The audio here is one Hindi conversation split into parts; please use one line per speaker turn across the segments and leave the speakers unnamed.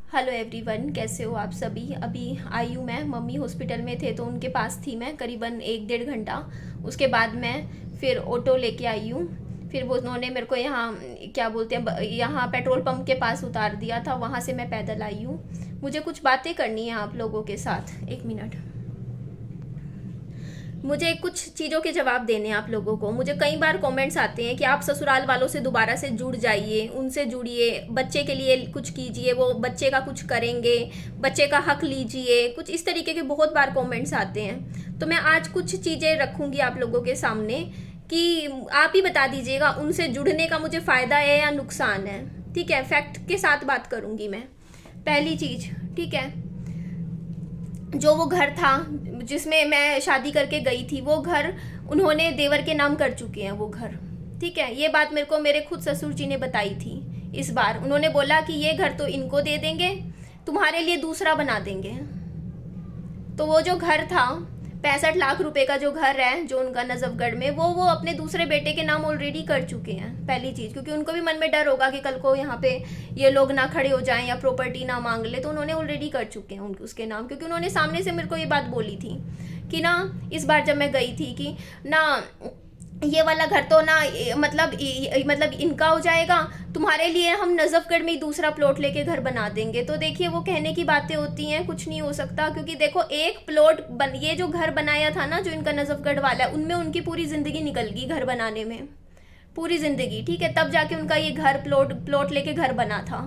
हेलो एवरीवन, कैसे हो आप सभी। अभी आई हूँ मैं, मम्मी हॉस्पिटल में थे तो उनके पास थी मैं करीबन 1 डेढ़ घंटा। उसके बाद मैं फिर ऑटो लेके आई हूँ। फिर वो उन्होंने मेरे को यहाँ क्या बोलते हैं, यहाँ पेट्रोल पंप के पास उतार दिया था। वहाँ से मैं पैदल आई हूँ। मुझे कुछ बातें करनी है आप लोगों के साथ, 1 मिनट। मुझे कुछ चीज़ों के जवाब देने हैं आप लोगों को। मुझे कई बार कमेंट्स आते हैं कि आप ससुराल वालों से दोबारा से जुड़ जाइए, उनसे जुड़िए, बच्चे के लिए कुछ कीजिए, वो बच्चे का कुछ करेंगे, बच्चे का हक लीजिए, कुछ इस तरीके के बहुत बार कमेंट्स आते हैं। तो मैं आज कुछ चीज़ें रखूँगी आप लोगों के सामने कि आप ही बता दीजिएगा उनसे जुड़ने का मुझे फ़ायदा है या नुकसान है। ठीक है, फैक्ट के साथ बात करूँगी मैं। पहली चीज़, ठीक है, जो वो घर था जिसमें मैं शादी करके गई थी, वो घर उन्होंने देवर के नाम कर चुके हैं वो घर। ठीक है, ये बात मेरे को मेरे खुद ससुर जी ने बताई थी। इस बार उन्होंने बोला कि ये घर तो इनको दे देंगे, तुम्हारे लिए दूसरा बना देंगे। तो वो जो घर था, 65 लाख रुपए का जो घर है जो उनका नजफगढ़ में, वो अपने दूसरे बेटे के नाम ऑलरेडी कर चुके हैं। पहली चीज़, क्योंकि उनको भी मन में डर होगा कि कल को यहाँ पे ये लोग ना खड़े हो जाएं या प्रॉपर्टी ना मांग ले, तो उन्होंने ऑलरेडी कर चुके हैं उनके उसके नाम। क्योंकि उन्होंने सामने से मेरे को ये बात बोली थी कि ना, इस बार जब मैं गई थी कि ना, ये वाला घर तो ना मतलब इनका हो जाएगा, तुम्हारे लिए हम नजफगढ़ में ही दूसरा प्लॉट लेके घर बना देंगे। तो देखिए, वो कहने की बातें होती हैं, कुछ नहीं हो सकता। क्योंकि देखो, एक प्लॉट ये जो घर बनाया था ना, जो इनका नजफगढ़ वाला है, उनमें उनकी पूरी जिंदगी निकल गई घर बनाने में, पूरी जिंदगी। ठीक है, तब जाके उनका ये घर प्लॉट लेके घर बना था।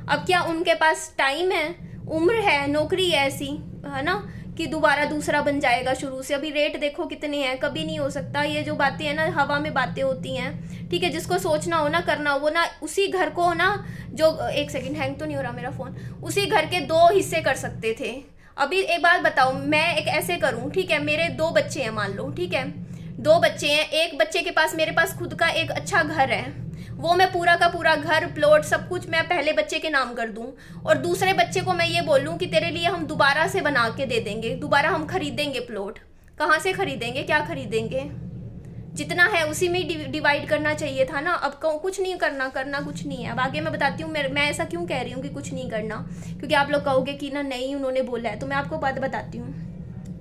अब क्या उनके पास टाइम है, उम्र है, नौकरी है ऐसी, है ना, कि दोबारा दूसरा बन जाएगा शुरू से। अभी रेट देखो कितने हैं, कभी नहीं हो सकता। ये जो बातें हैं ना, हवा में बातें होती हैं। ठीक है, जिसको सोचना हो ना, करना हो, वो ना उसी घर को ना, जो 1 सेकंड, हैंग तो नहीं हो रहा मेरा फोन, उसी घर के 2 हिस्से कर सकते थे। अभी एक बात बताओ, मैं एक ऐसे करूं, ठीक है, मेरे 2 बच्चे हैं मान लो, ठीक है, 2 बच्चे हैं, एक बच्चे के पास मेरे पास खुद का एक अच्छा घर है, वो मैं पूरा का पूरा घर, प्लॉट, सब कुछ मैं पहले बच्चे के नाम कर दूं, और दूसरे बच्चे को मैं ये बोलूं कि तेरे लिए हम दोबारा से बना के दे देंगे, दोबारा हम खरीदेंगे प्लॉट। कहाँ से खरीदेंगे, क्या खरीदेंगे, जितना है उसी में डिवाइड करना चाहिए था ना। अब कुछ नहीं करना कुछ नहीं है। अब आगे मैं बताती हूँ मैं ऐसा क्यों कह रही हूँ कि कुछ नहीं करना, क्योंकि आप लोग कहोगे कि ना नहीं उन्होंने बोला है। तो मैं आपको बात बताती हूँ,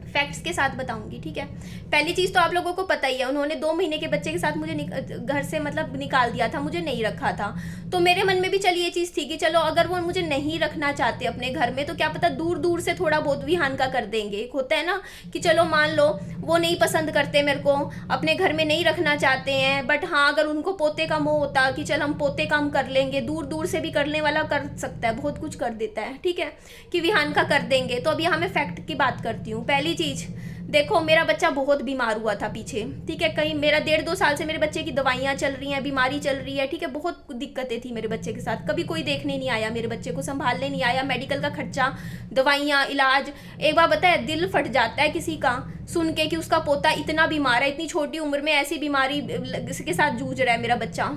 फैक्ट्स के साथ बताऊंगी। ठीक है, पहली चीज़ तो आप लोगों को पता ही है, उन्होंने 2 महीने के बच्चे के साथ मुझे घर से मतलब निकाल दिया था, मुझे नहीं रखा था। तो मेरे मन में भी चलिए ये चीज़ थी कि चलो अगर वो मुझे नहीं रखना चाहते अपने घर में, तो क्या पता दूर दूर से थोड़ा बहुत विहान का कर देंगे। एक होता है ना कि चलो मान लो वो नहीं पसंद करते मेरे को, अपने घर में नहीं रखना चाहते हैं, बट हाँ अगर उनको पोते का मोह होता कि चल हम पोते काम कर लेंगे, दूर दूर से भी करने वाला कर सकता है, बहुत कुछ कर देता है। ठीक है, कि विहान का कर देंगे। तो अभी यहाँ मैं फैक्ट की बात करती हूँ। पहली चीज, देखो मेरा बच्चा बहुत बीमार हुआ था पीछे। ठीक है, कहीं मेरा 1.5-2 साल से मेरे बच्चे की दवाइयाँ चल रही हैं, बीमारी चल रही है। ठीक है, बहुत दिक्कतें थी मेरे बच्चे के साथ, कभी कोई देखने नहीं आया, मेरे बच्चे को संभालने नहीं आया, मेडिकल का खर्चा, दवाइयाँ, इलाज। एक बार बताया, दिल फट जाता है किसी का सुन के कि उसका पोता इतना बीमार है, इतनी छोटी उम्र में ऐसी बीमारी के साथ जूझ रहा है मेरा बच्चा।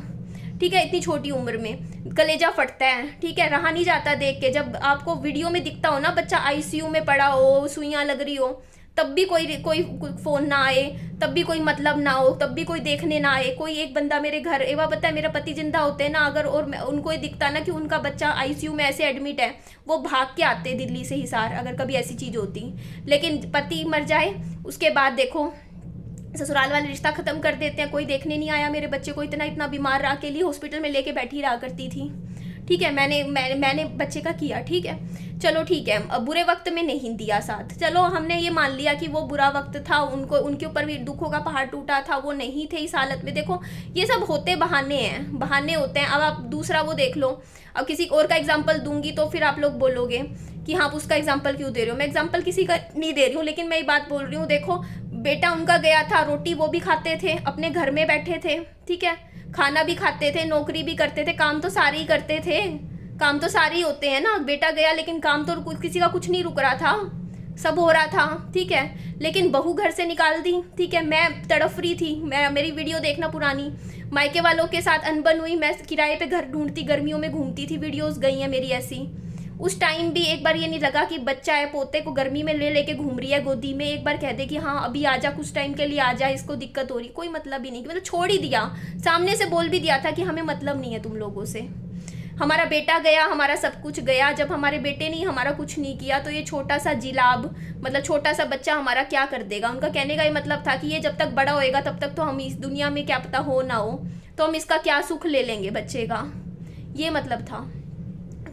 ठीक है, इतनी छोटी उम्र में कलेजा फटता है। ठीक है, रहा नहीं जाता देख के। जब आपको वीडियो में दिखता हो ना बच्चा आईसीयू में पड़ा हो, सुइयां लग रही हो, तब भी कोई फोन ना आए, तब भी कोई मतलब ना हो, तब भी कोई देखने ना आए, कोई एक बंदा मेरे घर। एक बार पता है, मेरा पति जिंदा होते हैं ना अगर, और उनको ये दिखता ना कि उनका बच्चा आईसीयू में ऐसे एडमिट है, वो भाग के आते दिल्ली से हिसार, अगर कभी ऐसी चीज होती। लेकिन पति मर जाए उसके बाद देखो ससुराल वाले रिश्ता खत्म कर देते हैं। कोई देखने नहीं आया मेरे बच्चे को, इतना बीमार रहा, अकेली हॉस्पिटल में लेके बैठी रहा करती थी। ठीक है, मैंने बच्चे का किया। ठीक है, चलो ठीक है, अब बुरे वक्त में नहीं दिया साथ, चलो हमने ये मान लिया कि वो बुरा वक्त था, उनको उनके ऊपर भी दुखों का पहाड़ टूटा था, वो नहीं थे इस हालत में। देखो ये सब होते बहाने हैं, बहाने होते हैं। अब आप दूसरा वो देख लो। अब किसी और का एग्जाम्पल दूंगी तो फिर आप लोग बोलोगे कि हाँ उसका एग्जाम्पल क्यों दे रहे हो। मैं एग्जाम्पल किसी का नहीं दे रही हूँ, लेकिन मैं ये बात बोल रही हूँ। देखो बेटा उनका गया था, रोटी वो भी खाते थे, अपने घर में बैठे थे। ठीक है, खाना भी खाते थे, नौकरी भी करते थे, काम तो सारे ही करते थे, काम तो सारे ही होते हैं ना। बेटा गया लेकिन काम तो किसी का कुछ नहीं रुक रहा था, सब हो रहा था। ठीक है, लेकिन बहू घर से निकाल दी। ठीक है, मैं तड़फ रही थी, मेरी वीडियो देखना पुरानी, मायके वालों के साथ अनबन हुई, मैं किराए पे घर ढूंढती, गर्मियों में घूमती थी, वीडियोस गई हैं मेरी ऐसी। उस टाइम भी एक बार ये नहीं लगा कि बच्चा है, पोते को गर्मी में ले लेके घूम रही है गोदी में, एक बार कह दे कि हाँ अभी आ जा, कुछ टाइम के लिए आ जा, इसको दिक्कत हो रही। कोई मतलब ही नहीं, मतलब छोड़ ही दिया, सामने से बोल भी दिया था कि हमें मतलब नहीं है तुम लोगों से। हमारा बेटा गया, हमारा सब कुछ गया। जब हमारे बेटे ने हमारा कुछ नहीं किया तो ये छोटा सा जिलाब, मतलब छोटा सा बच्चा हमारा क्या कर देगा। उनका कहने का ये मतलब था कि ये जब तक बड़ा होएगा तब तक तो हम इस दुनिया में क्या पता हो ना हो, तो हम इसका क्या सुख ले लेंगे बच्चे का, ये मतलब था।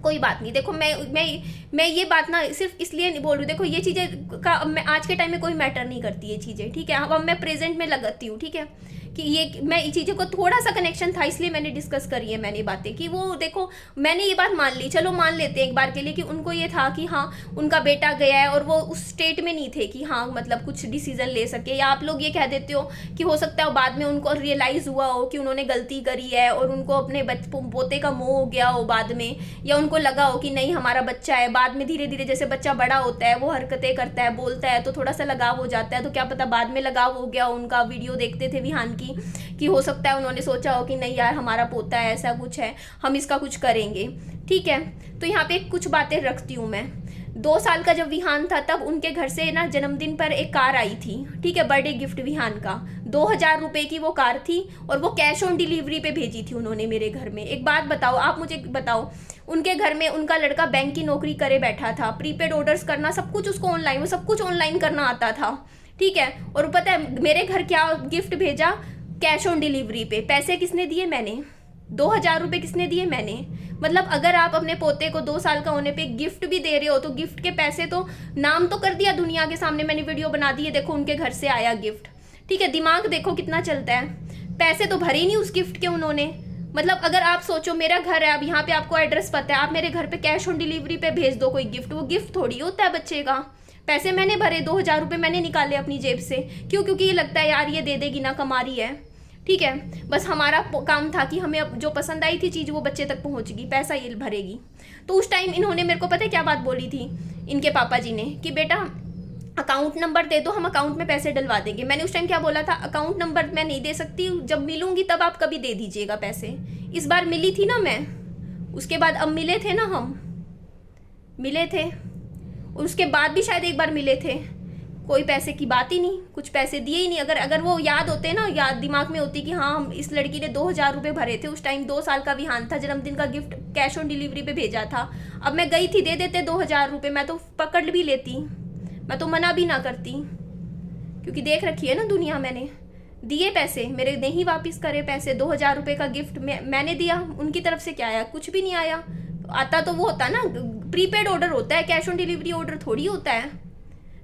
कोई बात नहीं, देखो मैं ये बात ना सिर्फ इसलिए नहीं बोल रही हूँ, देखो ये चीज़ें का मैं आज के टाइम में कोई मैटर नहीं करती ये चीज़ें, ठीक है। अब मैं प्रेजेंट में लगाती हूँ, ठीक है, कि ये मैं ये चीज़ों को थोड़ा सा कनेक्शन था इसलिए मैंने डिस्कस करी है मैंने बातें, कि वो देखो मैंने ये बात मान ली, चलो मान लेते हैं एक बार के लिए कि उनको ये था कि हाँ उनका बेटा गया है और वो उस स्टेट में नहीं थे कि हाँ मतलब कुछ डिसीजन ले सके। या आप लोग ये कह देते हो कि हो सकता है बाद में उनको रियलाइज़ हुआ हो कि उन्होंने गलती करी है और उनको अपने पोते का मोह हो गया हो बाद में, या उनको लगा हो कि नहीं हमारा बच्चा है। बाद में धीरे धीरे जैसे बच्चा बड़ा होता है, वो हरकतें करता है, बोलता है, तो थोड़ा सा लगाव हो जाता है, तो क्या पता बाद में लगाव हो गया उनका। वीडियो देखते थे विहान की कि हो सकता है उन्होंने सोचा हो कि नहीं यार हमारा पोता है, ऐसा कुछ है, हम इसका कुछ करेंगे, ठीक है। तो यहाँ पे कुछ बातें रखती हूँ मैं। 2 साल का जब विहान था तब उनके घर से ना जन्मदिन पर एक कार आई थी, ठीक है, बर्थडे गिफ्ट विहान का। 2000 रुपये की वो कार थी और वो कैश ऑन डिलीवरी पे भेजी थी उन्होंने मेरे घर में। एक बात बताओ, आप मुझे बताओ, उनके घर में उनका लड़का बैंक की नौकरी करे बैठा था, प्रीपेड ऑर्डर्स करना सब कुछ उसको ऑनलाइन, वो सब कुछ ऑनलाइन करना आता था, ठीक है। और पता है मेरे घर क्या गिफ्ट भेजा, कैश ऑन डिलीवरी पे। पैसे किसने दिए, मैंने। 2000 रुपये किसने दिए, मैंने। मतलब अगर आप अपने पोते को 2 साल का होने पे गिफ्ट भी दे रहे हो तो गिफ्ट के पैसे तो नाम तो कर दिया दुनिया के सामने, मैंने वीडियो बना दी है, देखो उनके घर से आया गिफ्ट, ठीक है। दिमाग देखो कितना चलता है, पैसे तो भरे ही नहीं उस गिफ्ट के उन्होंने। मतलब अगर आप सोचो मेरा घर है, अब यहाँ पे आपको एड्रेस पता है, आप मेरे घर पे कैश ऑन डिलीवरी पे भेज दो कोई गिफ्ट, वो गिफ्ट थोड़ी होता है बच्चे का। पैसे मैंने भरे, 2000 रुपये मैंने निकाले अपनी जेब से, क्यों? क्योंकि ये लगता है यार ये दे देगी ना, कमा रही है, ठीक है। बस हमारा काम था कि हमें जो पसंद आई थी चीज़ वो बच्चे तक पहुंचेगी, पैसा ये भरेगी। तो उस टाइम इन्होंने मेरे को पता है क्या बात बोली थी इनके पापा जी ने, कि बेटा अकाउंट नंबर दे दो, हम अकाउंट में पैसे डलवा देंगे। मैंने उस टाइम क्या बोला था, अकाउंट नंबर मैं नहीं दे सकती, जब मिलूंगी तब आप कभी दे दीजिएगा पैसे। इस बार मिली थी ना मैं, उसके बाद अब मिले थे ना, हम मिले थे, और उसके बाद भी शायद एक बार मिले थे, कोई पैसे की बात ही नहीं, कुछ पैसे दिए ही नहीं। अगर वो याद होते ना, याद दिमाग में होती कि हाँ हम इस लड़की ने 2000 रुपये भरे थे, उस टाइम 2 साल का विहान था, जन्मदिन का गिफ्ट कैश ऑन डिलीवरी पे भेजा था। अब मैं गई थी, दे देते 2000 रुपये, मैं तो पकड़ भी लेती, मैं तो मना भी ना करती, क्योंकि देख रखी है ना दुनिया। मैंने दिए पैसे, मेरे नहीं वापस करे पैसे। 2000 रुपये का गिफ्ट मैंने दिया, उनकी तरफ से क्या आया, कुछ भी नहीं आया। आता तो वो होता ना, प्रीपेड ऑर्डर होता है, कैश ऑन डिलीवरी ऑर्डर थोड़ी होता है।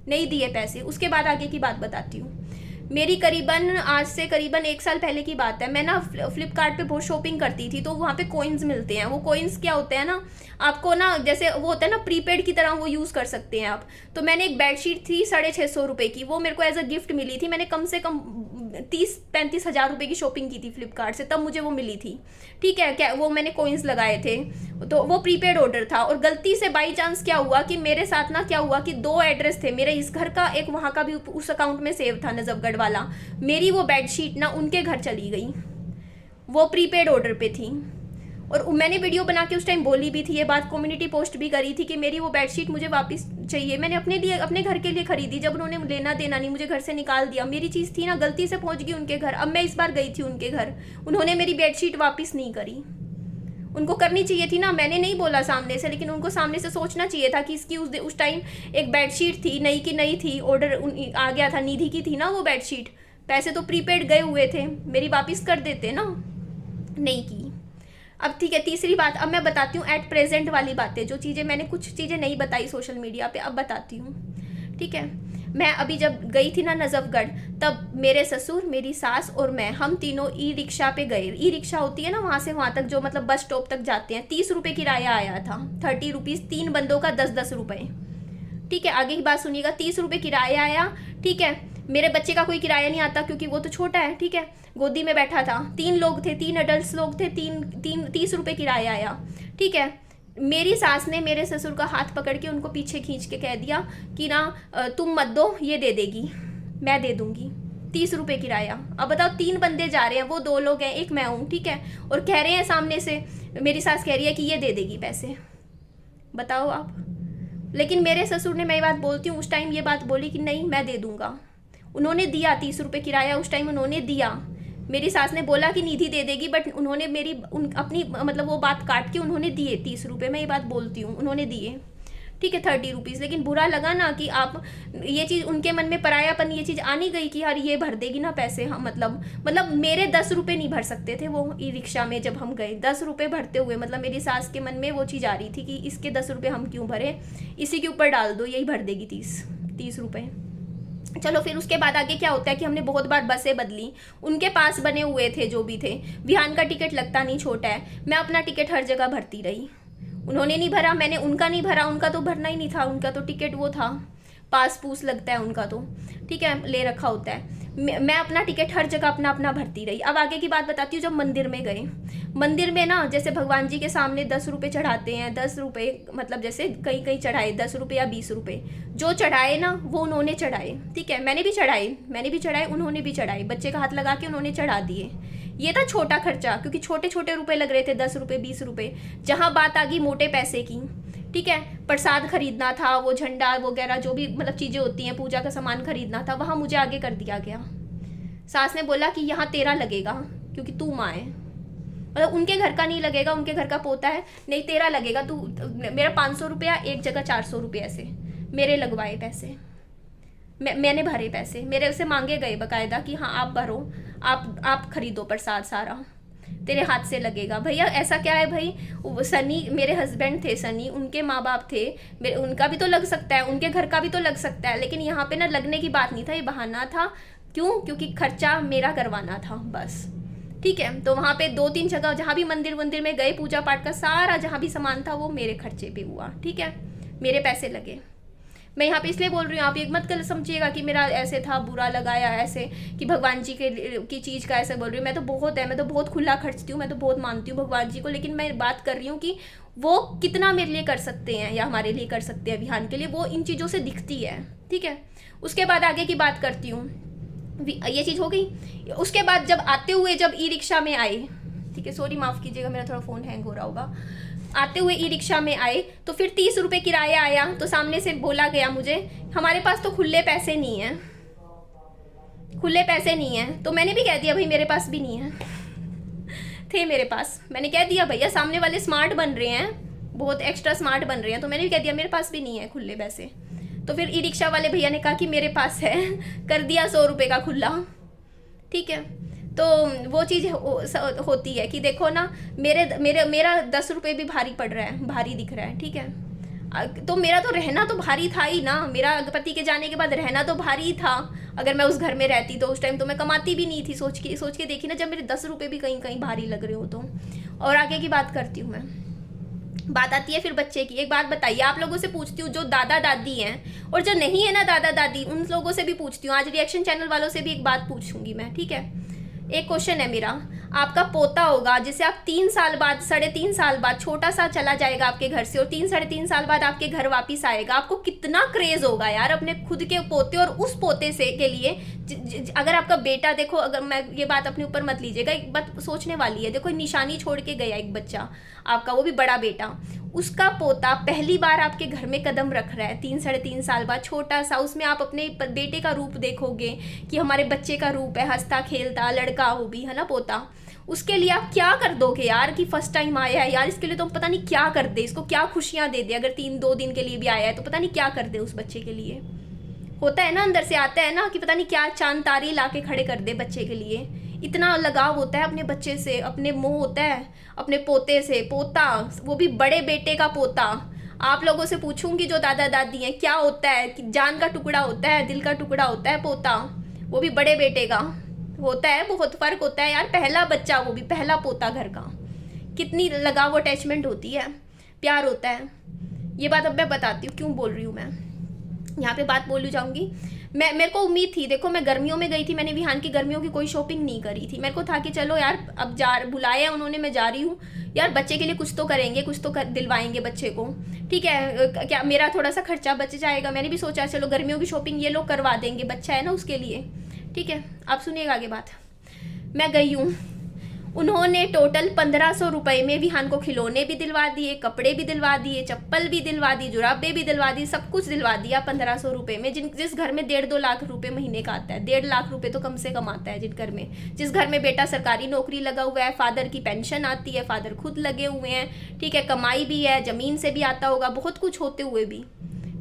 नहीं दिए पैसे। उसके बाद आगे की बात बताती हूँ। मेरी आज से करीबन 1 साल पहले की बात है, मैं ना फ्लिपकार्ट पे बहुत शॉपिंग करती थी, तो वहाँ पे कॉइन्स मिलते हैं। वो कॉइन्स क्या होते हैं ना, आपको ना जैसे वो होता है ना प्रीपेड की तरह, वो यूज़ कर सकते हैं आप। तो मैंने एक बेडशीट थी 650 रुपये की, वो मेरे को एज अ गिफ्ट मिली थी। मैंने कम से कम 30-35 हज़ार रुपये की शॉपिंग की थी फ्लिपकार्ट से, तब मुझे वो मिली थी, ठीक है। क्या वो मैंने कॉइन्स लगाए थे, तो वो प्रीपेड ऑर्डर था। और गलती से बाई चांस क्या हुआ कि मेरे साथ ना क्या हुआ कि 2 एड्रेस थे, मेरे इस घर का, एक वहाँ का भी उस अकाउंट में सेव था, नजफगढ़ वाला। मेरी वो बेडशीट ना उनके घर चली गई, वो प्रीपेड ऑर्डर पे थी। और मैंने वीडियो बना के उस टाइम बोली भी थी ये बात, कम्युनिटी पोस्ट भी करी थी कि मेरी वो बेडशीट मुझे वापस चाहिए। मैंने अपने लिए, अपने घर के लिए खरीदी, जब उन्होंने लेना देना नहीं, मुझे घर से निकाल दिया। मेरी चीज़ थी ना, गलती से पहुंच गई उनके घर। अब मैं इस बार गई थी उनके घर, उन्होंने मेरी बेडशीट वापस नहीं करी। उनको करनी चाहिए थी ना, मैंने नहीं बोला सामने से, लेकिन उनको सामने से सोचना चाहिए था कि इसकी उस टाइम एक बेडशीट थी, नई की नई थी, ऑर्डर आ गया था, निधि की थी ना वो बेडशीट, पैसे तो प्रीपेड गए हुए थे, मेरी वापस कर देते ना, नहीं की। अब ठीक है, तीसरी बात अब मैं बताती हूँ एट प्रेजेंट वाली बातें, जो चीज़ें मैंने कुछ चीज़ें नहीं बताई सोशल मीडिया पे, अब बताती हूँ, ठीक है। मैं अभी जब गई थी ना नजफगढ़, तब मेरे ससुर, मेरी सास और मैं, हम तीनों ई रिक्शा पे गए। ई रिक्शा होती है ना वहाँ से वहाँ तक, जो मतलब बस स्टॉप तक जाते हैं। 30 रुपये किराया आया था, 30 रुपीज़, 3 बंदों का 10-10 रुपये, ठीक है। आगे की बात सुनिएगा, 30 रुपये किराया आया, ठीक है। मेरे बच्चे का कोई किराया नहीं आता क्योंकि वो तो छोटा है, ठीक है, गोदी में बैठा था। 3 लोग थे, 3 अडल्ट लोग थे, 30 रुपये किराया आया, ठीक है। मेरी सास ने मेरे ससुर का हाथ पकड़ के उनको पीछे खींच के कह दिया कि ना तुम मत दो, ये दे देगी, मैं दे दूंगी। 30 रुपये किराया। अब बताओ, 3 बंदे जा रहे हैं, वो 2 लोग हैं, एक मैं हूँ, ठीक है। और कह रहे हैं सामने से, मेरी सास कह रही है कि ये दे देगी पैसे, बताओ आप। लेकिन मेरे ससुर ने, मैं बात बोलती हूँ, उस टाइम ये बात बोली कि नहीं मैं दे दूंगा। उन्होंने दिया 30 रुपये किराया, उस टाइम उन्होंने दिया। मेरी सास ने बोला कि निधि दे देगी, बट उन्होंने अपनी मतलब वो बात काट के उन्होंने दिए 30 रुपये, मैं ये बात बोलती हूँ, उन्होंने दिए, ठीक है, 30 रुपीज़। लेकिन बुरा लगा ना कि आप ये चीज़ उनके मन में परायापन ये चीज़ आ नहीं गई कि यार ये भर देगी ना पैसे। हाँ मतलब मेरे 10 रुपये नहीं भर सकते थे वो ई रिक्शा में जब हम गए, 10 रुपये भरते हुए मतलब मेरी सास के मन में वो चीज़ आ रही थी कि इसके 10 रुपये हम क्यों भरें, इसी के ऊपर डाल दो, यही भर देगी 30 रुपये। चलो फिर उसके बाद आगे क्या होता है कि हमने बहुत बार बसें बदली, उनके पास बने हुए थे जो भी थे, विहान का टिकट लगता नहीं छोटा है, मैं अपना टिकट हर जगह भरती रही, उन्होंने नहीं भरा, मैंने उनका नहीं भरा, उनका तो भरना ही नहीं था, उनका तो टिकट वो था, पास पूस लगता है उनका तो, ठीक है, ले रखा होता है। मैं अपना टिकट हर जगह अपना अपना भरती रही। अब आगे की बात बताती हूँ। जब मंदिर में गए, मंदिर में ना जैसे भगवान जी के सामने 10 रुपये चढ़ाते हैं, 10 रुपये मतलब जैसे कहीं कहीं चढ़ाए 10 रुपये या 20 रुपये, जो चढ़ाए ना वो उन्होंने चढ़ाए, ठीक है, मैंने भी चढ़ाए, उन्होंने भी चढ़ाए, बच्चे का हाथ लगा के उन्होंने चढ़ा दिए। ये था छोटा खर्चा, क्योंकि छोटे छोटे रुपए लग रहे थे, 10 रुपये 20 रुपये। जहाँ बात आ गई मोटे पैसे की, ठीक है, प्रसाद खरीदना था, वो झंडा वगैरह जो भी मतलब चीज़ें होती हैं, पूजा का सामान खरीदना था, वहाँ मुझे आगे कर दिया गया। सास ने बोला कि यहाँ तेरा लगेगा क्योंकि तू माँ है, मतलब उनके घर का नहीं लगेगा, उनके घर का पोता है, नहीं तेरा लगेगा, तू मेरा 500 रुपया एक जगह 400 रुपये ऐसे मेरे लगवाए पैसे, मैंने भरे पैसे, मेरे से मांगे गए बकायदा कि हाँ आप भरो, आप खरीदो प्रसाद सारा, तेरे हाथ से लगेगा। भैया ऐसा क्या है भाई, सनी मेरे हस्बैंड थे, सनी उनके माँ बाप थे, उनका भी तो लग सकता है, उनके घर का भी तो लग सकता है, लेकिन यहाँ पे ना लगने की बात नहीं था, ये बहाना था। क्यों? क्योंकि खर्चा मेरा करवाना था बस, ठीक है। तो वहाँ पे 2-3 जगह जहाँ भी मंदिर में गए, पूजा पाठ का सारा जहाँ भी सामान था वो मेरे खर्चे पे हुआ, ठीक है, मेरे पैसे लगे। मैं यहाँ पे इसलिए बोल रही हूँ, आप एक मत कर समझिएगा कि मेरा ऐसे था, बुरा लगाया ऐसे कि भगवान जी की चीज़ का ऐसे बोल रही हूँ। मैं तो बहुत खुला खर्चती हूँ, मैं तो बहुत मानती हूँ भगवान जी को, लेकिन मैं बात कर रही हूँ कि वो कितना मेरे लिए कर सकते हैं या हमारे लिए कर सकते हैं विहान के लिए, वो इन चीज़ों से दिखती है, ठीक है। उसके बाद आगे की बात करती हूँ, ये चीज़ हो गई। उसके बाद जब आते हुए जब ई रिक्शा में आए, ठीक है, सॉरी माफ़ कीजिएगा, मेरा थोड़ा फ़ोन हैंग हो रहा होगा। आते हुए ई रिक्शा में आए तो फिर 30 रुपये किराया आया, तो सामने से बोला गया मुझे हमारे पास तो खुले पैसे नहीं हैं, तो मैंने भी कह दिया भाई मेरे पास भी नहीं है, थे मेरे पास, मैंने कह दिया भैया सामने वाले स्मार्ट बन रहे हैं, बहुत एक्स्ट्रा स्मार्ट बन रहे हैं, तो मैंने भी कह दिया मेरे पास भी नहीं है खुले पैसे। तो फिर ई रिक्शा वाले भैया ने कहा कि मेरे पास है, कर दिया 100 रुपये का खुला, ठीक है। तो वो चीज़ होती है कि देखो ना, मेरा 10 रुपये भी भारी पड़ रहा है, भारी दिख रहा है, ठीक है। तो मेरा तो रहना तो भारी था ही ना, मेरा पति के जाने के बाद रहना तो भारी ही था। अगर मैं उस घर में रहती तो उस टाइम तो मैं कमाती भी नहीं थी, सोच के देखी ना, जब मेरे 10 रुपये भी कहीं कहीं भारी लग रहे हो तो। और आगे की बात करती हूँ मैं, बात आती है फिर बच्चे की। एक बात बताइए, आप लोगों से पूछती हूँ जो दादा दादी हैं और जो नहीं है ना दादा दादी, उन लोगों से भी पूछती हूँ, आज रिएक्शन चैनल वालों से भी एक बात पूछूंगी मैं, ठीक है। एक क्वेश्चन है मेरा, आपका पोता होगा जिसे आप 3 साल बाद 3.5 साल बाद छोटा सा चला जाएगा आपके घर से और 3-3.5 साल बाद आपके घर वापस आएगा, आपको कितना क्रेज होगा यार अपने खुद के पोते और उस पोते से के लिए। अगर आपका बेटा, देखो अगर मैं ये बात अपने ऊपर मत लीजिएगा, एक बात सोचने वाली है, देखो निशानी छोड़ के गया एक बच्चा आपका, वो भी बड़ा बेटा, उसका पोता पहली बार आपके घर में कदम रख रहा है 3-3.5 साल बाद, छोटा सा, उसमें आप अपने बेटे का रूप देखोगे कि हमारे बच्चे का रूप है, हंसता खेलता लड़का वो भी है ना पोता, उसके लिए आप क्या कर दोगे यार कि फर्स्ट टाइम आया है यार, इसके लिए तो पता नहीं क्या कर दे, इसको क्या खुशियां दे दे, अगर 2 दिन के लिए भी आया है तो पता नहीं क्या कर दे उस बच्चे के लिए। होता है ना, अंदर से आता है ना कि पता नहीं क्या चांद तारे ला के खड़े कर दे बच्चे के लिए, इतना लगाव होता है अपने बच्चे से, अपने मोह होता है अपने पोते से, पोता वो भी बड़े बेटे का पोता। आप लोगों से पूछूंगी जो दादा दादी हैं, क्या होता है कि जान का टुकड़ा होता है, दिल का टुकड़ा होता है पोता, वो भी बड़े बेटे का होता है, बहुत फर्क होता है यार, पहला बच्चा, वो भी पहला पोता घर का, कितनी लगाव अटैचमेंट होती है, प्यार होता है। ये बात अब मैं बताती हूँ क्यों बोल रही हूँ, मैं यहाँ पे बात बोलू जाऊंगी। मेरे को उम्मीद थी, देखो मैं गर्मियों में गई थी, मैंने विहान की गर्मियों की कोई शॉपिंग नहीं करी थी, मेरे को था कि चलो यार अब बुलाया उन्होंने, मैं जा रही हूँ यार, बच्चे के लिए कुछ तो करेंगे, कुछ तो दिलवाएंगे बच्चे को, ठीक है, क्या मेरा थोड़ा सा खर्चा बच जाएगा। मैंने भी सोचा चलो गर्मियों की शॉपिंग ये लोग करवा देंगे, बच्चा है ना उसके लिए, ठीक है। आप सुनिएगा आगे बात। मैं गई हूँ, उन्होंने टोटल 1500 रुपये में विहान को खिलौने भी दिलवा दिए, कपड़े भी दिलवा दिए, चप्पल भी दिलवा दी, जुराबे भी दिलवा दी, सब कुछ दिलवा दिया 1500 रुपये में। जिस घर में 1.5-2 लाख रुपए महीने का आता है, 1.5 लाख रुपए तो कम से कम आता है जिन घर में, जिस घर में बेटा सरकारी नौकरी लगा हुआ है, फादर की पेंशन आती है, फादर खुद लगे हुए हैं, ठीक है, कमाई भी है, जमीन से भी आता होगा, बहुत कुछ होते हुए भी,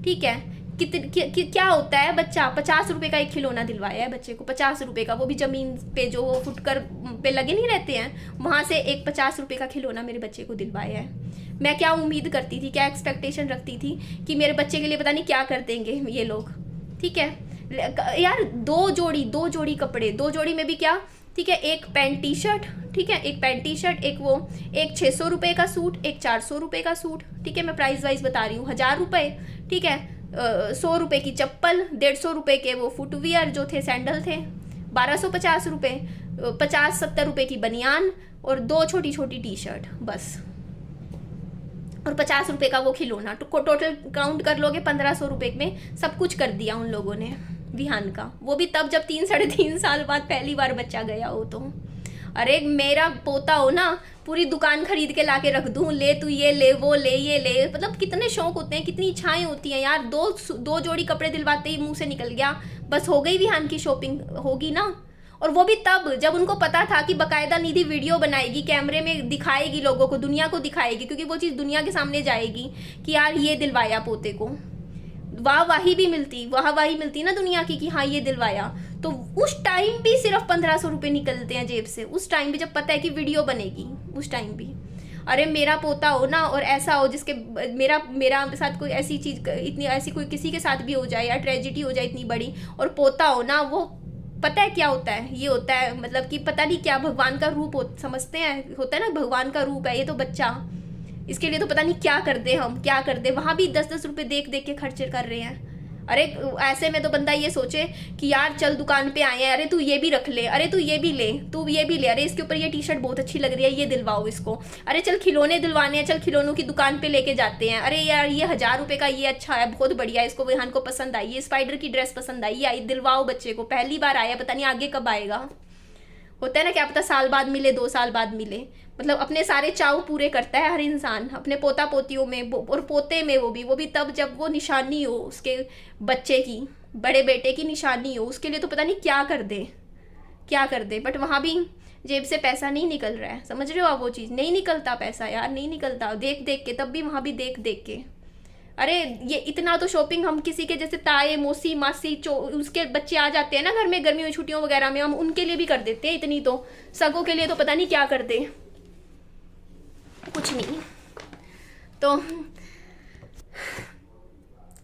ठीक है, क्या होता है, बच्चा 50 रुपए का एक खिलौना दिलवाया है बच्चे को, 50 रुपए का, वो भी जमीन पे जो फुटकर पे लगे नहीं रहते हैं, वहां से एक 50 रुपए का खिलौना मेरे बच्चे को दिलवाया है। मैं क्या उम्मीद करती थी, क्या एक्सपेक्टेशन रखती थी कि मेरे बच्चे के लिए पता नहीं क्या कर देंगे ये लोग, ठीक है यार। दो जोड़ी कपड़े, 2 जोड़ी में भी क्या, ठीक है, एक पैंट टी शर्ट, ठीक है, एक पैंट टी शर्ट, एक 600 रुपये का सूट, एक 400 रुपये का सूट, ठीक है, मैं प्राइस वाइज बता रही हूँ, 1000 रुपये, ठीक है, 100 रुपये की चप्पल, 150 रुपये के वो फुटवियर जो थे, सैंडल थे, 1250 रुपये, 50-70 रुपये की बनियान और 2 छोटी छोटी टी शर्ट बस, और 50 रुपये का वो खिलौना। तो टोटल काउंट कर लोगे 1500 रुपये में सब कुछ कर दिया उन लोगों ने विहान का, वो भी तब जब 3-3.5 साल बाद पहली बार बच्चा गया हो। तो अरे मेरा पोता हो ना, पूरी दुकान खरीद के लाके रख दूं, ले तू ये ले, वो ले, ये ले, मतलब कितने शौक होते हैं, कितनी इच्छाएं होती हैं यार। दो जोड़ी कपड़े दिलवाते ही मुंह से निकल गया, बस हो गई विहान की शॉपिंग, होगी ना। और वो भी तब जब उनको पता था कि बकायदा निधि वीडियो बनाएगी, कैमरे में दिखाएगी, लोगों को, दुनिया को दिखाएगी, क्योंकि वो चीज़ दुनिया के सामने जाएगी कि यार ये दिलवाया पोते को, वाही मिलती ना दुनिया की कि हाँ ये दिलवाया। तो उस टाइम भी सिर्फ 1500 रुपये निकलते हैं जेब से, उस टाइम भी जब पता है कि वीडियो बनेगी, उस टाइम भी। अरे मेरा पोता हो ना और ऐसा हो जिसके मेरा साथ कोई ऐसी चीज़, इतनी ऐसी कोई किसी के साथ भी हो जाए या ट्रेजिडी हो जाए इतनी बड़ी, और पोता हो ना, वो पता है क्या होता है, ये होता है मतलब कि पता नहीं क्या भगवान का रूप समझते हैं, होता है ना भगवान का रूप है ये तो बच्चा, इसके लिए तो पता नहीं क्या कर दे, हम क्या कर दे। वहाँ भी 10-10 रुपये देख देख के खर्च कर रहे हैं। अरे ऐसे में तो बंदा ये सोचे कि यार चल दुकान पे आए हैं, अरे तू ये भी रख ले, अरे तू ये भी ले, तू ये भी ले, अरे इसके ऊपर ये टी शर्ट बहुत अच्छी लग रही है, ये दिलवाओ इसको, अरे चल खिलौने दिलवाने हैं, चल खिलौनों की दुकान पे लेके जाते हैं, अरे यार ये 1000 रुपये का ये अच्छा है, बहुत बढ़िया है, इसको विहान को पसंद आई, ये स्पाइडर की ड्रेस पसंद आई, दिलवाओ बच्चे को, पहली बार आया, पता नहीं आगे कब आएगा। होता है ना, क्या पता साल बाद मिले, 2 साल बाद मिले, मतलब अपने सारे चाव पूरे करता है हर इंसान अपने पोता पोतियों में और पोते में, वो भी तब जब वो निशानी हो उसके बच्चे की, बड़े बेटे की निशानी हो, उसके लिए तो पता नहीं क्या कर दे। बट वहाँ भी जेब से पैसा नहीं निकल रहा है, समझ रहे हो आप, वो चीज़ नहीं निकलता पैसा यार, नहीं निकलता, देख देख के, तब भी वहाँ भी देख देख के। अरे ये इतना तो शॉपिंग हम किसी के जैसे ताए मौसी मासी उसके बच्चे आ जाते हैं ना घर में गर्मियों छुट्टियों वगैरह में, हम उनके लिए भी कर देते हैं इतनी, तो सगों के लिए तो पता नहीं क्या कर दे, कुछ नहीं। तो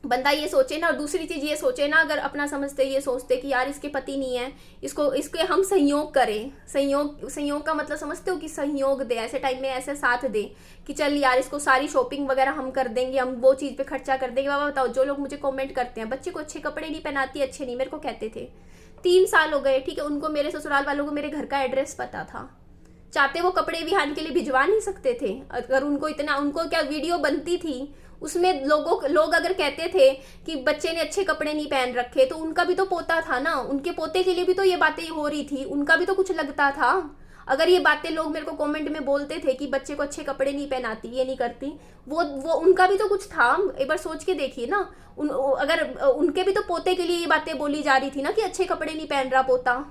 बंदा ये सोचे ना, और दूसरी चीज़ ये सोचे ना, अगर अपना समझते ये सोचते कि यार इसके पति नहीं है, इसके हम सहयोग करें, सहयोग का मतलब समझते हो कि सहयोग दे, ऐसे टाइम में ऐसे साथ दे कि चल यार इसको सारी शॉपिंग वगैरह हम कर देंगे, हम वो चीज़ पे खर्चा कर देंगे। बाबा बताओ, जो लोग मुझे कमेंट करते हैं बच्चे को अच्छे कपड़े नहीं पहनाती, अच्छे नहीं, मेरे को कहते थे 3 साल हो गए, ठीक है, उनको मेरे ससुराल वालों को मेरे घर का एड्रेस पता था, चाहते वो कपड़े विहान के लिए भिजवा नहीं सकते थे, अगर उनको क्या वीडियो बनती थी उसमें लोग अगर कहते थे कि बच्चे ने अच्छे कपड़े नहीं पहन रखे, तो उनका भी तो पोता था ना, उनके पोते के लिए भी तो ये बातें हो रही थी, उनका भी तो कुछ लगता था। अगर ये बातें लोग मेरे को कमेंट में बोलते थे कि बच्चे को अच्छे कपड़े नहीं पहनाती, ये नहीं करती, वो उनका भी तो कुछ था। एक बार सोच के देखिए ना, अगर उनके भी तो पोते के लिए ये बातें बोली जा रही थी ना कि अच्छे कपड़े नहीं पहन रहा पोता,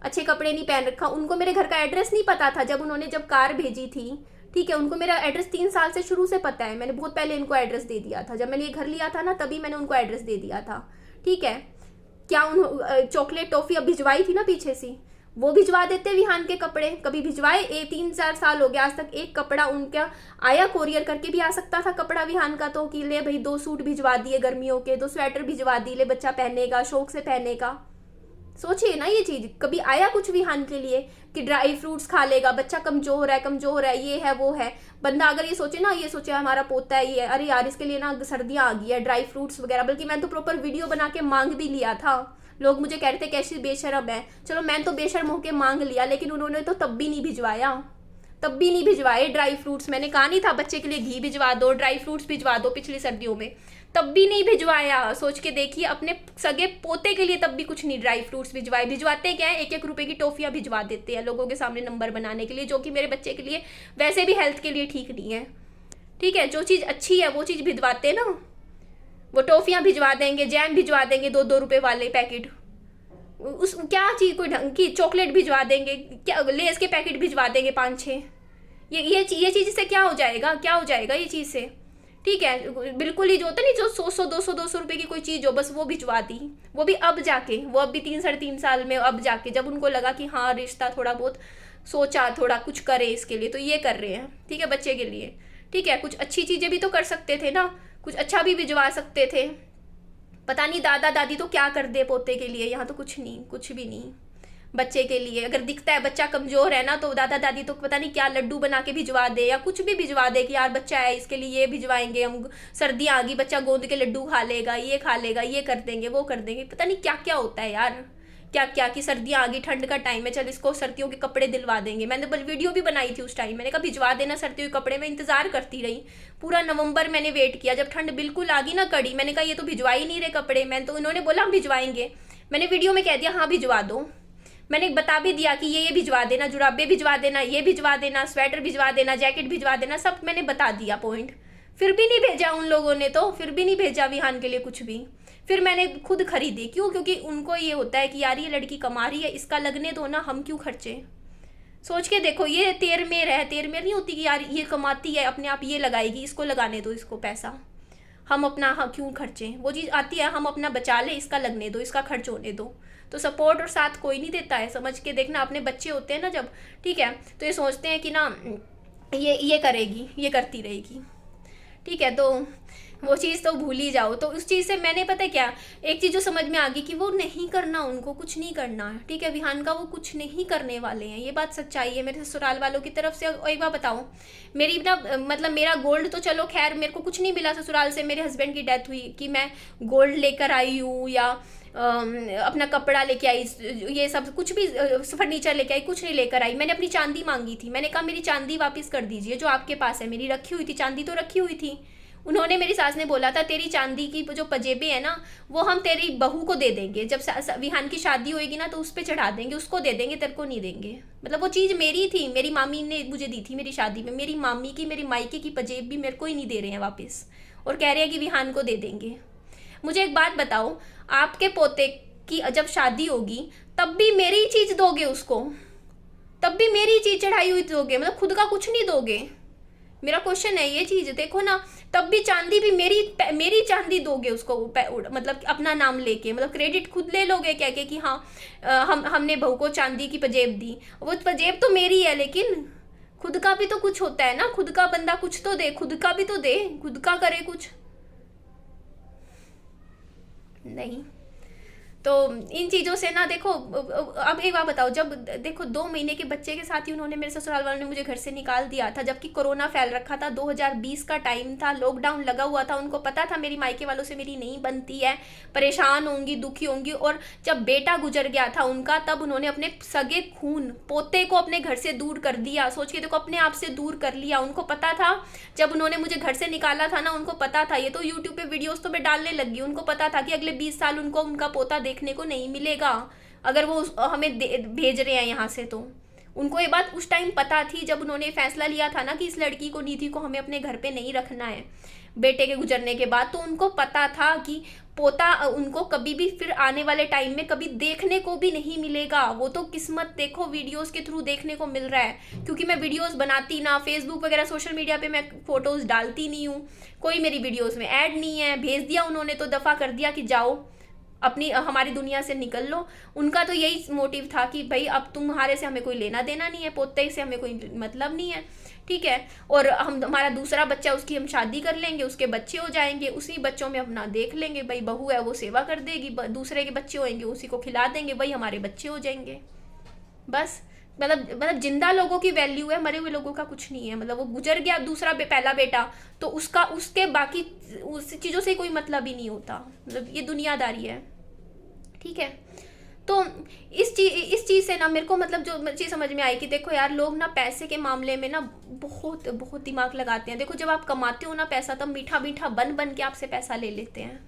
अच्छे कपड़े नहीं पहन रखा। उनको मेरे घर का एड्रेस नहीं पता था जब उन्होंने जब कार भेजी थी, ठीक है, उनको मेरा एड्रेस 3 साल से शुरू से पता है, मैंने बहुत पहले इनको एड्रेस दे दिया था, जब मैंने ये घर लिया था ना तभी मैंने उनको एड्रेस दे दिया था, ठीक है। क्या चॉकलेट टॉफी अब भिजवाई थी ना पीछे से, वो भिजवा देते विहान के कपड़े, कभी भिजवाए 3-4 साल हो गया, आज तक एक कपड़ा उनका आया, कोरियर करके भी आ सकता था कपड़ा विहान का, तो कि ले भाई 2 सूट भिजवा दिए गर्मियों के, 2 स्वेटर भिजवा दिए, ले बच्चा पहनेगा, शौक से पहनेगा। सोचिए ना ये चीज, कभी आया कुछ विहान के लिए कि ड्राई फ्रूट्स खा लेगा बच्चा, कमजोर है, ये है वो है। बंदा अगर ये सोचे ना, ये सोचे हमारा पोता है ये, अरे यार इसके लिए ना सर्दियां आ गई है, ड्राई फ्रूट्स वगैरह, बल्कि मैंने तो प्रॉपर वीडियो बना के मांग भी लिया था। लोग मुझे कह रहे थे कैसी बेशर्म है, चलो मैंने तो बेशर्म होके मांग लिया, लेकिन उन्होंने तो तब भी नहीं भिजवाया, तब भी नहीं भिजवाए ड्राई फ्रूट्स। मैंने कहा नहीं था बच्चे के लिए घी भिजवा दो, ड्राई फ्रूट्स भिजवा दो पिछली सर्दियों में, तब भी नहीं भिजवाया। सोच के देखिए, अपने सगे पोते के लिए तब भी कुछ नहीं ड्राई फ्रूट्स भिजवाए। भिजवाते क्या है, 1-1 रुपए की टॉफियाँ भिजवा देते हैं लोगों के सामने नंबर बनाने के लिए, जो कि मेरे बच्चे के लिए वैसे भी हेल्थ के लिए ठीक नहीं है। ठीक है, जो चीज़ अच्छी है वो चीज़ भिजवाते ना। वो टॉफियाँ भिजवा देंगे, जैम भिजवा देंगे 2-2 रुपए वाले पैकेट, उस क्या चीज़ कोई ढंग की, चॉकलेट भिजवा देंगे, क्या लेस के पैकेट भिजवा देंगे 5-6। ये चीज़ से क्या हो जाएगा, क्या हो जाएगा ये चीज़ से। ठीक है, बिल्कुल ही जो होता नहीं, जो 100 200 200 रुपए की कोई चीज़ हो, बस वो भिजवा दी। वो भी अब जाके, वो अब भी 3-3.5 साल में, अब जाके जब उनको लगा कि हाँ रिश्ता थोड़ा बहुत सोचा, थोड़ा कुछ करे इसके लिए, तो ये कर रहे हैं। ठीक है, बच्चे के लिए। ठीक है, कुछ अच्छी चीज़ें भी तो कर सकते थे ना, कुछ अच्छा भी भिजवा सकते थे। पता नहीं दादा दादी तो क्या कर दे पोते के लिए, यहाँ तो कुछ नहीं, कुछ भी नहीं। बच्चे के लिए अगर दिखता है बच्चा कमज़ोर है ना, तो दादा दादी तो पता नहीं क्या लड्डू बना के भिजवा दे, या कुछ भी भिजवा दे कि यार बच्चा है इसके लिए ये भिजवाएंगे हम, सर्दियाँ आ गई बच्चा गोंद के लड्डू खा लेगा, ये खा लेगा, ये कर देंगे, वो कर देंगे, पता नहीं क्या क्या होता है यार, क्या क्या कि सर्दियाँ आ गई, ठंड का टाइम है, चल इसको सर्दियों के कपड़े दिलवा देंगे। मैंने वीडियो भी बनाई थी उस टाइम, मैंने कहा भिजवा देना सर्दियों के कपड़े। मैं इंतज़ार करती रही पूरा नवंबर, मैंने वेट किया, जब ठंड बिल्कुल आ गई ना कड़ी, मैंने कहा ये तो भिजवा ही नहीं रहे कपड़े। मैं तो, उन्होंने बोला हम भिजवाएंगे, मैंने वीडियो में कह दिया हाँ भिजवा दो। मैंने बता भी दिया कि ये भिजवा देना, जुराबे भिजवा देना, ये भिजवा देना, स्वेटर भिजवा देना, जैकेट भिजवा देना, सब मैंने बता दिया पॉइंट। फिर भी नहीं भेजा उन लोगों ने, तो फिर भी नहीं भेजा विहान के लिए कुछ भी। फिर मैंने खुद खरीदी। क्यों? क्योंकि उनको ये होता है कि यार ये लड़की कमा रही है, इसका लगने दो ना, हम क्यों खर्चे। सोच के देखो, ये तेरमेर है, तेरमेर नहीं होती कि यार ये कमाती है अपने आप, ये लगाएगी, इसको लगाने दो, इसको पैसा, हम अपना हाँ क्यों खर्चें। वो चीज़ आती है हम अपना बचा ले, इसका लगने दो, इसका खर्च होने दो। तो सपोर्ट और साथ कोई नहीं देता है। समझ के देखना, अपने बच्चे होते हैं ना जब, ठीक है, तो ये सोचते हैं कि ना ये करेगी, ये करती रहेगी। ठीक है, तो वो चीज़ तो भूल ही जाओ। तो उस चीज़ से मैंने पता है क्या, एक चीज़ जो समझ में आ गई कि वो नहीं करना, उनको कुछ नहीं करना है। ठीक है, विहान का वो कुछ नहीं करने वाले हैं, ये बात सच्चाई है मेरे ससुराल वालों की तरफ से। और एक बात बताऊँ, मेरी ना मतलब मेरा गोल्ड तो चलो खैर मेरे को कुछ नहीं मिला ससुराल से, मेरे हस्बैंड की डेथ हुई, कि मैं गोल्ड लेकर आई हूँ या अपना कपड़ा लेके आई, ये सब कुछ भी फर्नीचर लेके आई, कुछ नहीं लेकर आई। मैंने अपनी चांदी मांगी थी, मैंने कहा मेरी चांदी वापस कर दीजिए जो आपके पास है, मेरी रखी हुई थी चांदी, तो रखी हुई थी। उन्होंने, मेरी सास ने बोला था तेरी चांदी की जो पजेबे है ना, वो हम तेरी बहू को दे देंगे, जब विहान की शादी होएगी ना तो उस पर चढ़ा देंगे, उसको दे देंगे, तेरे को नहीं देंगे। मतलब वो चीज़ मेरी थी, मेरी मामी ने मुझे दी थी मेरी शादी में। मेरी मामी की, मेरी मायके की पजेब भी मेरे को ही नहीं दे रहे हैं वापस, और कह रहे हैं कि विहान को दे देंगे। मुझे एक बात बताओ, आपके पोते की जब शादी होगी तब भी मेरी चीज़ दोगे उसको, तब भी मेरी चीज़ चढ़ाई हुई दोगे, मतलब खुद का कुछ नहीं दोगे। मेरा क्वेश्चन है ये चीज़, देखो ना, तब भी चांदी भी मेरी चांदी दोगे उसको, मतलब अपना नाम लेके, मतलब क्रेडिट खुद ले लोगे कह के कि हाँ हमने बहू को चांदी की पजेब दी। वो पजेब तो मेरी है, लेकिन खुद का भी तो कुछ होता है ना, खुद का बंदा कुछ तो दे, खुद का भी तो दे, खुद का करे कुछ नहीं। तो इन चीज़ों से ना देखो, अब एक बात बताओ, जब देखो 2 महीने के बच्चे के साथ ही उन्होंने, मेरे ससुराल वालों ने मुझे घर से निकाल दिया था, जबकि कोरोना फैल रखा था, 2020 का टाइम था, लॉकडाउन लगा हुआ था। उनको पता था मेरी मायके वालों से मेरी नहीं बनती है, परेशान होंगी, दुखी होंगी। और जब बेटा गुजर गया था उनका, तब उन्होंने अपने सगे खून पोते को अपने घर से दूर कर दिया। सोच के देखो, अपने आप से दूर कर लिया। उनको पता था, जब उन्होंने मुझे घर से निकाला था ना, उनको पता था, ये तो यूट्यूब पे वीडियोस तो मैं डालने लगी, उनको पता था कि अगले 20 साल उनको उनका पोता देखने को नहीं मिलेगा, अगर वो हमें भेज रहे हैं यहाँ से। तो उनको ये बात उस टाइम पता थी, जब उन्होंने फैसला लिया था ना कि इस लड़की को, निधि को, हमें अपने घर पे नहीं रखना है बेटे के गुजरने के बाद। तो उनको पता था कि पोता उनको कभी भी फिर आने वाले टाइम में कभी देखने को भी नहीं मिलेगा। वो तो किस्मत देखो वीडियोस के थ्रू देखने को मिल रहा है, क्योंकि मैं वीडियोस बनाती ना, फेसबुक वगैरह सोशल मीडिया पे मैं फोटोज डालती नहीं हूँ, कोई मेरी वीडियोस में ऐड नहीं है। भेज दिया उन्होंने तो दफ़ा कर दिया कि जाओ अपनी हमारी दुनिया से निकल लो। उनका तो यही मोटिव था कि भाई अब तुम्हारे से हमें कोई लेना देना नहीं है, पोते से हमें कोई मतलब नहीं है, ठीक है। और हम, हमारा दूसरा बच्चा, उसकी हम शादी कर लेंगे, उसके बच्चे हो जाएंगे, उसी बच्चों में अपना देख लेंगे। भाई बहू है वो सेवा कर देगी, दूसरे के बच्चे होंगे उसी को खिला देंगे, वही हमारे बच्चे हो जाएंगे। बस मतलब जिंदा लोगों की वैल्यू है, मरे हुए लोगों का कुछ नहीं है। मतलब वो गुजर गया दूसरा पहला बेटा, तो उसके बाकी उस चीज़ों से कोई मतलब ही नहीं होता। मतलब ये दुनियादारी है, ठीक है। तो इस चीज़ से ना मेरे को मतलब जो चीज़ समझ में आई कि देखो यार, लोग ना पैसे के मामले में ना बहुत बहुत दिमाग लगाते हैं। देखो जब आप कमाते हो ना पैसा, तब मीठा मीठा बन बन के आपसे पैसा ले लेते हैं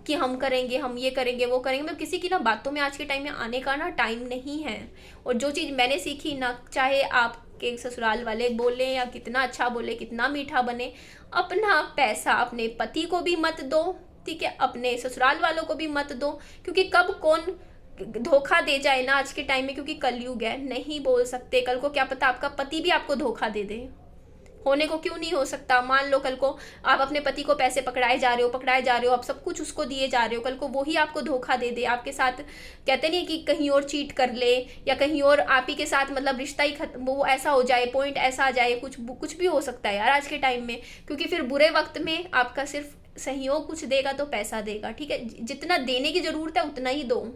कि हम करेंगे, हम ये करेंगे, वो करेंगे। मतलब किसी की ना बातों में आज के टाइम में आने का ना टाइम नहीं है। और जो चीज़ मैंने सीखी ना, चाहे आपके ससुराल वाले बोले या कितना अच्छा बोले, कितना मीठा बने, अपना पैसा अपने पति को भी मत दो, ठीक है, अपने ससुराल वालों को भी मत दो, क्योंकि कब कौन धोखा दे जाए ना आज के टाइम में, क्योंकि कलयुग है, नहीं बोल सकते। कल को क्या पता आपका पति भी आपको धोखा दे दे। होने को क्यों नहीं हो सकता। मान लो कल को आप अपने पति को पैसे पकड़ाए जा रहे हो, आप सब कुछ उसको दिए जा रहे हो, कल को वो ही आपको धोखा दे दे, आपके साथ कहते नहीं कि कहीं और चीट कर ले, या कहीं और आप ही के साथ मतलब रिश्ता ही खत्म, वो ऐसा हो जाए, पॉइंट ऐसा आ जाए, कुछ भी हो सकता है यार आज के टाइम में। क्योंकि फिर बुरे वक्त में आपका सिर्फ सहयोग कुछ देगा तो पैसा देगा, ठीक है। जितना देने की जरूरत है उतना ही दो,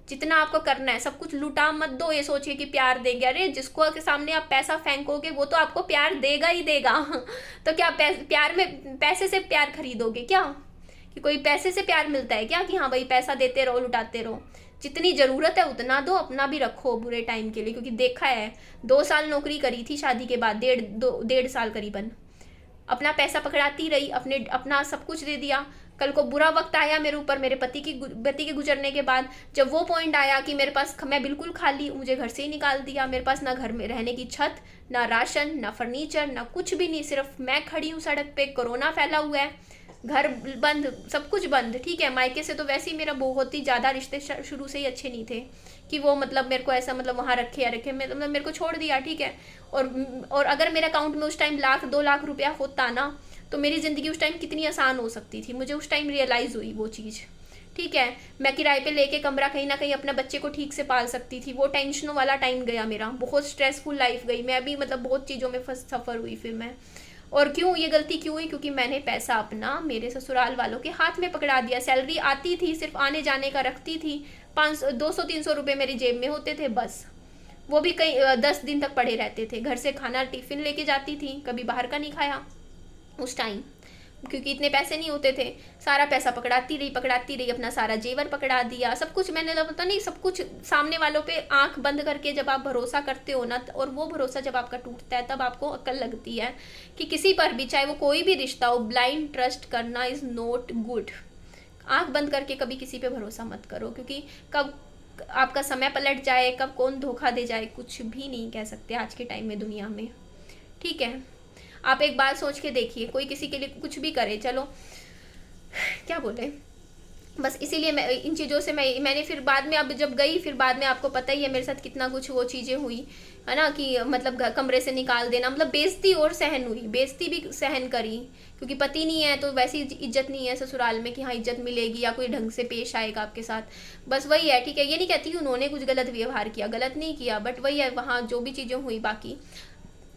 जितना आपको करना है। सब कुछ लुटा मत दो ये सोचिए कि प्यार देंगे। अरे जिसको के सामने आप पैसा फेंकोगे वो तो आपको प्यार देगा ही देगा। तो क्या प्यार में पैसे से प्यार खरीदोगे क्या? कि कोई पैसे से प्यार मिलता है क्या कि हाँ भाई पैसा देते रहो, लुटाते रहो? जितनी ज़रूरत है उतना दो, अपना भी रखो बुरे टाइम के लिए। क्योंकि देखा है 2 साल नौकरी करी थी शादी के बाद, 1.5 साल करीबन अपना पैसा पकड़ाती रही, अपना सब कुछ दे दिया। कल को बुरा वक्त आया मेरे ऊपर, मेरे पति के गुजरने के बाद, जब वो पॉइंट आया कि मेरे पास, मैं बिल्कुल खाली, मुझे घर से ही निकाल दिया। मेरे पास ना घर में रहने की छत, ना राशन, ना फर्नीचर, ना कुछ भी नहीं, सिर्फ मैं खड़ी हूँ सड़क पे। कोरोना फैला हुआ है, घर बंद, सब कुछ बंद, ठीक है। मायके से तो वैसे ही मेरा बहुत ही ज़्यादा रिश्ते शुरू से ही अच्छे नहीं थे कि वो मतलब मेरे को ऐसा मतलब वहाँ रखे या रखे, मतलब मेरे को छोड़ दिया, ठीक है। और अगर मेरे अकाउंट में उस टाइम 1-2 लाख रुपया होता ना, तो मेरी ज़िंदगी उस टाइम कितनी आसान हो सकती थी। मुझे उस टाइम रियलाइज़ हुई वो चीज़, ठीक है। मैं किराए पे लेके कमरा कहीं ना कहीं अपने बच्चे को ठीक से पाल सकती थी। वो टेंशनों वाला टाइम गया मेरा, बहुत स्ट्रेसफुल लाइफ गई। मैं अभी मतलब बहुत चीज़ों में सफ़र हुई फिर मैं। और क्यों ये गलती क्यों हुई? क्योंकि मैंने पैसा अपना मेरे ससुराल वालों के हाथ में पकड़ा दिया। सैलरी आती थी, सिर्फ आने जाने का रखती थी, 200-300 रुपये मेरी जेब में होते थे बस। वो भी कई 10 दिन तक पड़े रहते थे। घर से खाना टिफ़िन लेके जाती थी, कभी बाहर का नहीं खाया उस टाइम, क्योंकि इतने पैसे नहीं होते थे। सारा पैसा पकड़ाती रही, अपना सारा जेवर पकड़ा दिया, सब कुछ मैंने पता नहीं, सब कुछ सामने वालों पे आंख बंद करके जब आप भरोसा करते हो ना, और वो भरोसा जब आपका टूटता है तब आपको अक्ल लगती है कि किसी पर भी, चाहे वो कोई भी रिश्ता हो, ब्लाइंड ट्रस्ट करना इज़ नॉट गुड। आंख बंद करके कभी किसी पे भरोसा मत करो, क्योंकि कब आपका समय पलट जाए, कब कौन धोखा दे जाए, कुछ भी नहीं कह सकते आज के टाइम में दुनिया में, ठीक है। आप एक बात सोच के देखिए, कोई किसी के लिए कुछ भी करे, चलो क्या बोले, बस इसीलिए मैं इन चीज़ों से मैंने फिर बाद में, अब जब गई फिर बाद में, आपको पता ही है मेरे साथ कितना कुछ वो चीज़ें हुई है ना, कि मतलब कमरे से निकाल देना, मतलब बेइज्जती और सहन हुई, बेइज्जती भी सहन करी, क्योंकि पति नहीं है तो वैसी इज्जत नहीं है ससुराल में कि हाँ इज्जत मिलेगी या कोई ढंग से पेश आएगा आपके साथ। बस वही है, ठीक है। ये नहीं कहती कि उन्होंने कुछ गलत व्यवहार किया, गलत नहीं किया, बट वही है वहाँ जो भी चीज़ें हुई बाकी,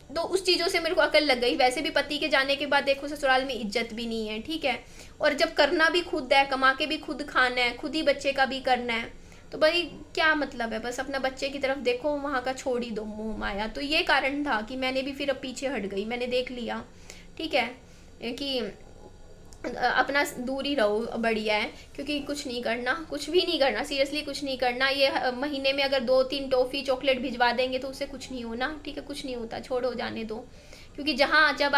तो उस चीज़ों से मेरे को अकल लग गई। वैसे भी पति के जाने के बाद देखो ससुराल में इज्जत भी नहीं है, ठीक है। और जब करना भी खुद है, कमा के भी खुद खाना है, खुद ही बच्चे का भी करना है, तो भाई क्या मतलब है? बस अपना बच्चे की तरफ देखो, वहाँ का छोड़ ही दो मोह माया। तो ये कारण था कि मैंने भी फिर अब पीछे हट गई, मैंने देख लिया, ठीक है, कि अपना दूर ही रहो, बढ़िया है। क्योंकि कुछ नहीं करना, कुछ भी नहीं करना, सीरियसली कुछ नहीं करना। ये महीने में अगर 2-3 टॉफ़ी चॉकलेट भिजवा देंगे तो उससे कुछ नहीं होना, ठीक है, कुछ नहीं होता, छोड़ो, जाने दो। क्योंकि जब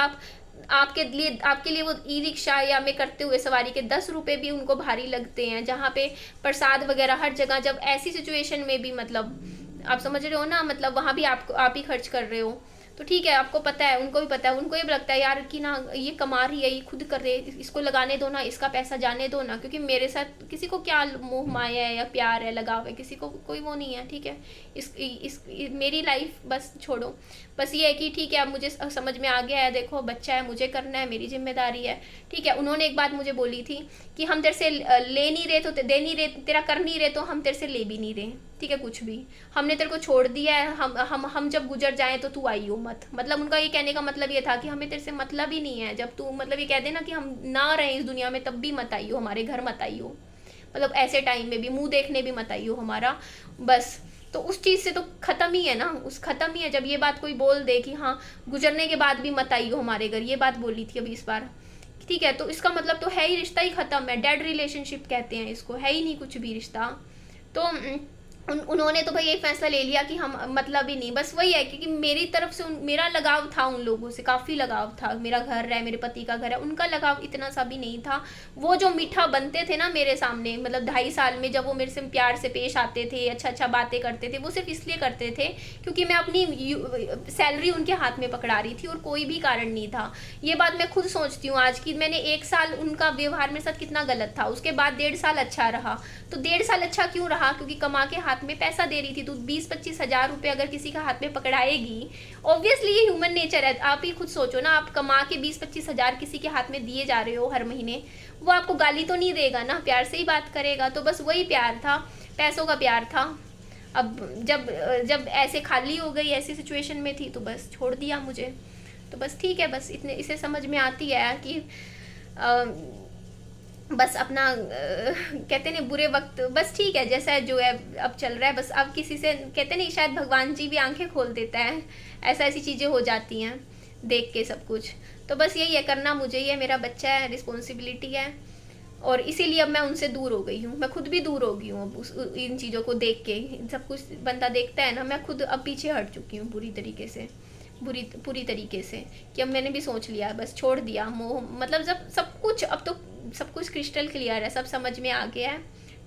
आपके लिए वो ई रिक्शा या में करते हुए सवारी के 10 रुपये भी उनको भारी लगते हैं, जहाँ पे प्रसाद वगैरह हर जगह, जब ऐसी सिचुएशन में भी मतलब आप समझ रहे हो ना, मतलब वहाँ भी आप ही खर्च कर रहे हो, तो ठीक है, आपको पता है, उनको भी पता है, उनको ये लगता है यार कि ना ये कमा रही है, ये खुद कर रही है, इसको लगाने दो ना, इसका पैसा जाने दो ना। क्योंकि मेरे साथ किसी को क्या मोह माया है या प्यार है, लगाव है, किसी को कोई वो नहीं है, ठीक है। मेरी लाइफ बस छोड़ो, बस ये है कि ठीक है, अब मुझे समझ में आ गया है, देखो बच्चा है, मुझे करना है, मेरी जिम्मेदारी है, ठीक है। उन्होंने एक बात मुझे बोली थी कि हम तेरे से ले नहीं रहे तो दे नहीं रहे, तेरा कर नहीं रहे तो हम तेरे से ले भी नहीं रहे, ठीक है। कुछ भी हमने तेरे को छोड़ दिया है, हम जब गुजर जाएं तो तू आई हो मत। मतलब उनका ये कहने का मतलब ये था कि हमें तेरे से मतलब ही नहीं है, जब तू मतलब ये कह दे ना कि हम ना रहें इस दुनिया में तब भी मत आई हो, हमारे घर मत आई हो, मतलब ऐसे टाइम में भी मुंह देखने भी मत आई हो हमारा, बस। तो उस चीज़ से तो ख़त्म ही है ना, ख़त्म ही है जब ये बात कोई बोल दे कि हाँ गुजरने के बाद भी मत आई हो हमारे घर, ये बात बोली थी अभी इस बार, ठीक है। तो इसका मतलब तो है ही रिश्ता ही ख़त्म है, डेड रिलेशनशिप कहते हैं इसको, है ही नहीं कुछ भी रिश्ता, तो उन्होंने तो भाई ये फैसला ले लिया कि हम मतलब ही नहीं, बस वही है कि मेरी तरफ से मेरा लगाव था उन लोगों से, काफ़ी लगाव था। मेरा घर है, मेरे पति का घर है, उनका लगाव इतना सा भी नहीं था। वो जो मीठा बनते थे ना मेरे सामने, मतलब 2.5 साल में जब वो मेरे से प्यार से पेश आते थे, अच्छा अच्छा बातें करते थे, वो सिर्फ इसलिए करते थे क्योंकि मैं अपनी सैलरी उनके हाथ में पकड़ा रही थी, और कोई भी कारण नहीं था। ये बात मैं खुद सोचती हूँ आज की, मैंने 1 साल उनका व्यवहार मेरे साथ कितना गलत था, उसके बाद 1.5 साल अच्छा रहा। तो 1.5 साल अच्छा क्यों रहा? क्योंकि कमा के हाथ में पैसा दे रही थी। तो 20-25 हज़ार रुपये अगर किसी का हाथ में पकड़ाएगी, ऑब्वियसली ये ह्यूमन नेचर है। आप ही खुद सोचो ना, आप कमा के 20-25 हज़ार किसी के हाथ में दिए जा रहे हो हर महीने, वो आपको गाली तो नहीं देगा ना, प्यार से ही बात करेगा। तो बस वही प्यार था, पैसों का प्यार था। अब जब जब ऐसे खाली हो गई, ऐसी सिचुएशन में थी, तो बस छोड़ दिया मुझे। तो बस ठीक है, बस इतने इसे समझ में आती है कि बस अपना कहते नहीं बुरे वक्त, बस ठीक है जैसा है जो है अब चल रहा है। बस अब किसी से कहते नहीं, शायद भगवान जी भी आंखें खोल देता है, ऐसी चीज़ें हो जाती हैं देख के सब कुछ। तो बस यही है, करना मुझे ही है, मेरा बच्चा है, रिस्पॉन्सिबिलिटी है, और इसीलिए अब मैं उनसे दूर हो गई हूँ। मैं खुद भी दूर हो गई हूँ अब इन चीज़ों को देख के। सब कुछ बंदा देखता है ना, मैं खुद अब पीछे हट चुकी हूँ पूरी तरीके से कि अब मैंने भी सोच लिया, बस छोड़ दिया मोह। मतलब जब सब कुछ, अब तो सब कुछ क्रिस्टल क्लियर है, सब समझ में आ गया है।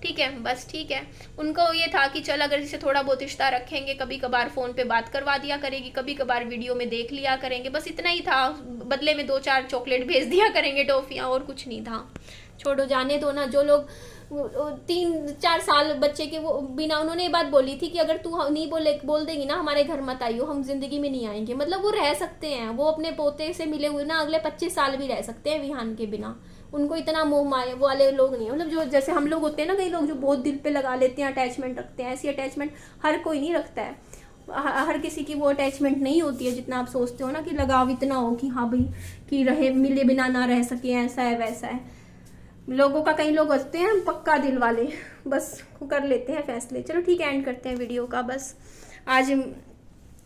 ठीक है, बस ठीक है। उनको ये था कि चल अगर इसे थोड़ा बहुत रिश्ता रखेंगे, कभी कभार फ़ोन पे बात करवा दिया करेगी, कभी कभार वीडियो में देख लिया करेंगे, बस इतना ही था। बदले में 2-4 चॉकलेट भेज दिया करेंगे, टॉफ़ियाँ, और कुछ नहीं था। छोड़ो, जाने दो ना। जो लोग 3-4 साल बच्चे के वो बिना, उन्होंने ये बात बोली थी कि अगर तू नहीं बोल देगी ना हमारे घर मत आइयो, हम जिंदगी में नहीं आएंगे। मतलब वो रह सकते हैं, वो अपने पोते से मिले हुए ना अगले 25 साल भी रह सकते हैं विहान के बिना। उनको इतना मोह माया वो वाले लोग नहीं है। मतलब जो जैसे हम लोग होते हैं ना, कई लोग जो बहुत दिल पे लगा लेते हैं, अटैचमेंट रखते हैं, ऐसी अटैचमेंट हर कोई नहीं रखता है। हर किसी की वो अटैचमेंट नहीं होती है जितना आप सोचते हो ना, कि लगाव इतना हो कि हाँ भाई कि रहे मिले बिना ना रह सके, ऐसा है वैसा है। लोगों का, कई लोग होते हैं पक्का दिल वाले, बस कर लेते हैं फैसले। चलो ठीक है, एंड करते हैं वीडियो का। बस आज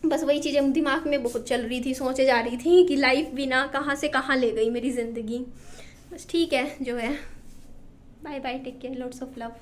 बस वही चीज़ें दिमाग में बहुत चल रही थी, सोचे जा रही थी कि लाइफ भी ना कहाँ से कहाँ ले गई मेरी ज़िंदगी। बस ठीक है जो है। Bye bye, take care, lots of love.